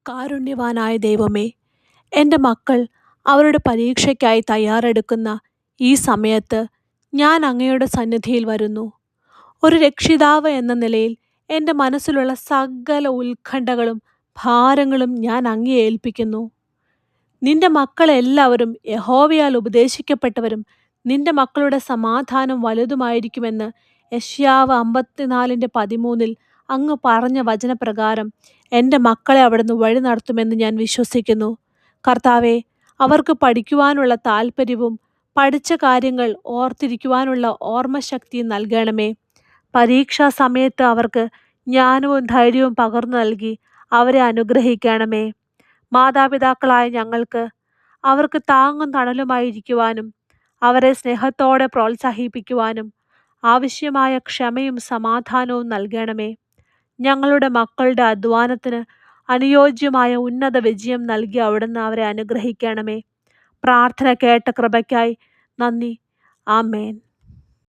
കാരുണ്യവാനായ ദൈവമേ, എൻ്റെ മക്കൾ അവരുടെ പരീക്ഷയ്ക്കായി തയ്യാറെടുക്കുന്ന ഈ സമയത്ത് ഞാൻ അങ്ങയുടെ സന്നിധിയിൽ വരുന്നു. ഒരു രക്ഷിതാവ് എന്ന നിലയിൽ എൻ്റെ മനസ്സിലുള്ള സകല ഉത്കണ്ഠകളും ഭാരങ്ങളും ഞാൻ അങ്ങയെ ഏൽപ്പിക്കുന്നു. നിന്റെ മക്കളെല്ലാവരും യഹോവയാൽ ഉപദേശിക്കപ്പെട്ടവരും നിന്റെ മക്കളുടെ സമാധാനം വലുതുമായിരിക്കുമെന്ന് യെശയ്യാവ് 54:13 അങ്ങ് പറഞ്ഞ വചനപ്രകാരം എൻ്റെ മക്കളെ അവിടുന്ന് വഴി നടത്തുമെന്ന് ഞാൻ വിശ്വസിക്കുന്നു. കർത്താവെ, അവർക്ക് പഠിക്കുവാനുള്ള താല്പര്യവും പഠിച്ച കാര്യങ്ങൾ ഓർത്തിരിക്കുവാനുള്ള ഓർമ്മശക്തിയും നൽകണമേ. പരീക്ഷാ സമയത്ത് അവർക്ക് ജ്ഞാനവും ധൈര്യവും പകർന്നു നൽകി അവരെ അനുഗ്രഹിക്കണമേ. മാതാപിതാക്കളായ ഞങ്ങൾക്ക് അവർക്ക് താങ്ങും തണലുമായിരിക്കുവാനും അവരെ സ്നേഹത്തോടെ പ്രോത്സാഹിപ്പിക്കുവാനും ആവശ്യമായ ക്ഷമയും സമാധാനവും നൽകണമേ. ഞങ്ങളുടെ മക്കളുടെ അധ്വാനത്തിന് അനുയോജ്യമായ ഉന്നത വിജയം നൽകി അവിടുന്ന് അവരെ അനുഗ്രഹിക്കണമേ. പ്രാർത്ഥന കേട്ട കൃപയ്ക്കായി നന്ദി. ആമേൻ.